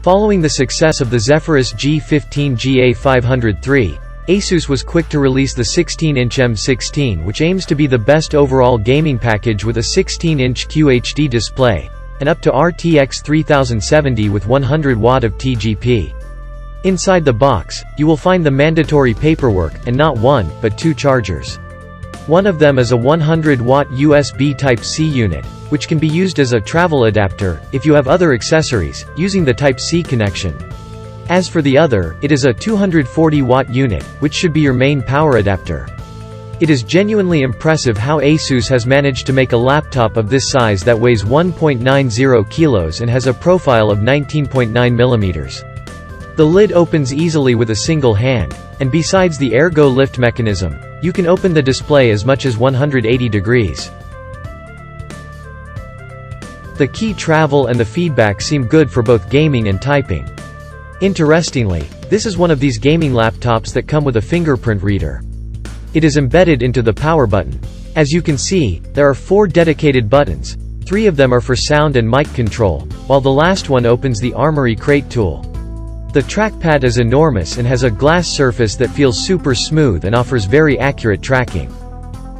Following the success of the Zephyrus G15 GA503, ASUS was quick to release the 16-inch M16, which aims to be the best overall gaming package with a 16-inch QHD display, and up to RTX 3070 with 100 watt of TGP. Inside the box, you will find the mandatory paperwork, and not one, but two chargers. One of them is a 100-watt USB Type-C unit, which can be used as a travel adapter, if you have other accessories, using the Type-C connection. As for the other, it is a 240-watt unit, which should be your main power adapter. It is genuinely impressive how ASUS has managed to make a laptop of this size that weighs 1.90 kilos and has a profile of 19.9 millimeters. The lid opens easily with a single hand, and besides the ergo lift mechanism, you can open the display as much as 180 degrees. The key travel and the feedback seem good for both gaming and typing. Interestingly, this is one of these gaming laptops that come with a fingerprint reader. It is embedded into the power button. As you can see, there are 4 dedicated buttons. 3 of them are for sound and mic control, while the last one opens the Armory crate tool. The trackpad is enormous and has a glass surface that feels super smooth and offers very accurate tracking.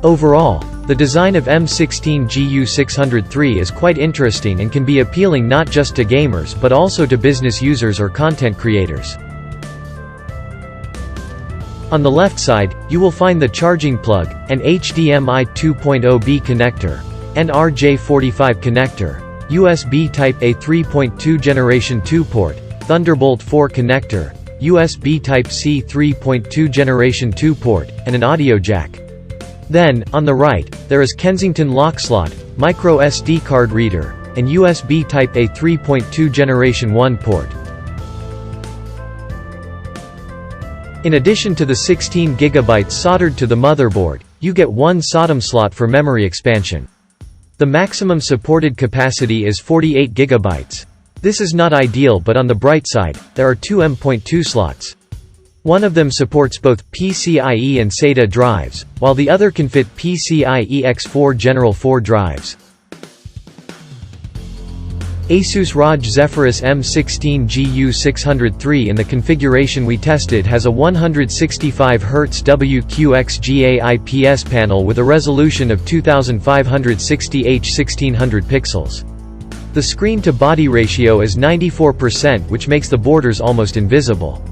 Overall, the design of M16 GU603 is quite interesting and can be appealing not just to gamers but also to business users or content creators. On the left side, you will find the charging plug, an HDMI 2.0B connector, and RJ45 connector, USB Type-A 3.2 Generation 2 port, Thunderbolt 4 connector, USB Type-C 3.2 Generation 2 port, and an audio jack. Then, on the right, there is Kensington lock slot, micro SD card reader, and USB Type-A 3.2 Generation 1 port. In addition to the 16 GB soldered to the motherboard, you get one SODIMM slot for memory expansion. The maximum supported capacity is 48 GB. This is not ideal, but on the bright side, there are 2 M.2 slots. One of them supports both PCIe and SATA drives, while the other can fit PCIe X4 General 4 drives. ASUS ROG Zephyrus M16 GU603 in the configuration we tested has a 165Hz WQXGA IPS panel with a resolution of 2560x1600 pixels. The screen-to-body ratio is 94%, which makes the borders almost invisible.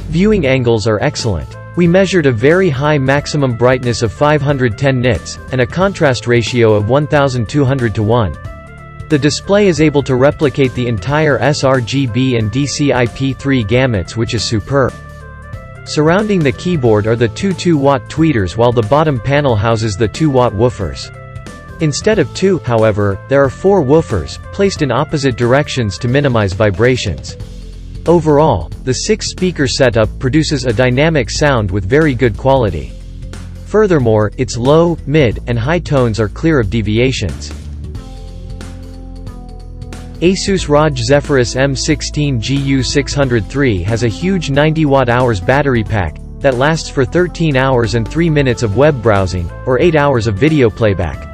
Viewing angles are excellent. We measured a very high maximum brightness of 510 nits, and a contrast ratio of 1200 to 1. The display is able to replicate the entire sRGB and DCI-P3 gamuts, which is superb. Surrounding the keyboard are the 2 2-watt tweeters, while the bottom panel houses the 2-watt woofers. Instead of 2, however, there are 4 woofers, placed in opposite directions to minimize vibrations. Overall, the 6-speaker setup produces a dynamic sound with very good quality. Furthermore, its low, mid, and high tones are clear of deviations. ASUS ROG Zephyrus M16 GU603 has a huge 90 watt-hours battery pack that lasts for 13 hours and 3 minutes of web browsing, or 8 hours of video playback.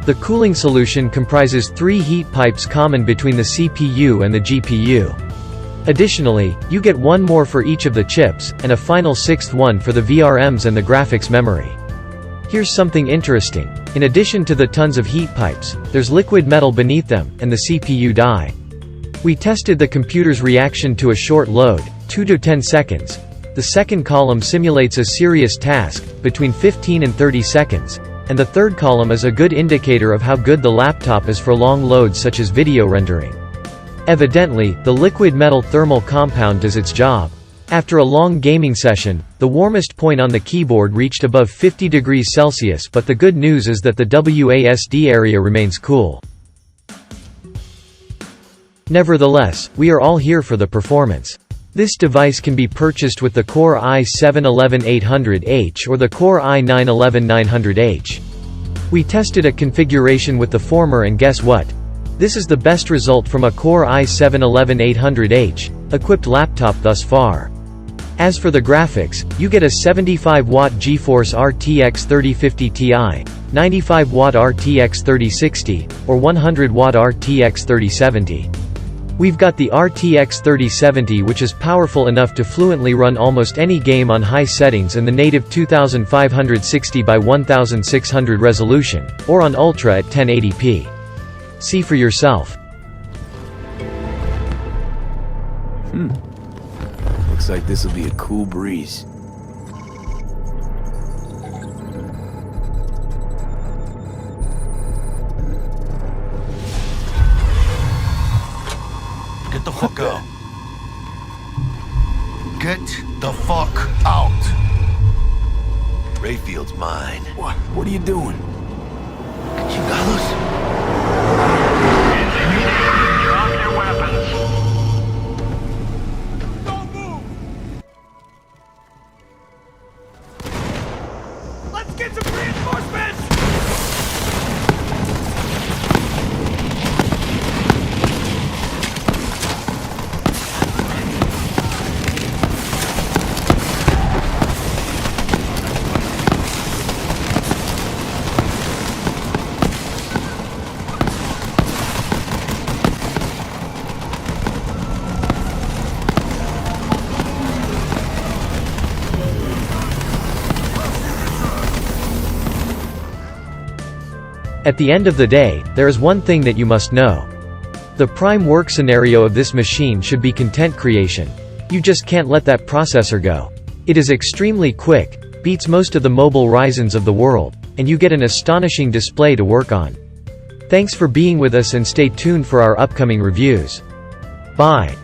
The cooling solution comprises 3 heat pipes common between the CPU and the GPU. Additionally, you get one more for each of the chips, and a final 6th one for the VRMs and the graphics memory. Here's something interesting. In addition to the tons of heat pipes, there's liquid metal beneath them, and the CPU die. We tested the computer's reaction to a short load, 2 to 10 seconds. The second column simulates a serious task, between 15 and 30 seconds. And the third column is a good indicator of how good the laptop is for long loads such as video rendering. Evidently, the liquid metal thermal compound does its job. After a long gaming session, the warmest point on the keyboard reached above 50 degrees Celsius, but the good news is that the WASD area remains cool. Nevertheless, we are all here for the performance. This device can be purchased with the Core i7-11800H or the Core i9-11900H. We tested a configuration with the former, and guess what? This is the best result from a Core i7-11800H equipped laptop thus far. As for the graphics, you get a 75-watt GeForce RTX 3050 Ti, 95-watt RTX 3060, or 100-watt RTX 3070. We've got the RTX 3070, which is powerful enough to fluently run almost any game on high settings and the native 2560 by 1600 resolution, or on Ultra at 1080p. See for yourself. Looks like this'll be a cool breeze. Get the fuck out. Get the fuck out. Rayfield's mine. What are you doing? Chingados? Drop your weapons. Don't move! Let's get some reinforcements! At the end of the day, there is one thing that you must know. The prime work scenario of this machine should be content creation. You just can't let that processor go. It is extremely quick, beats most of the mobile Ryzens of the world, and you get an astonishing display to work on. Thanks for being with us and stay tuned for our upcoming reviews. Bye.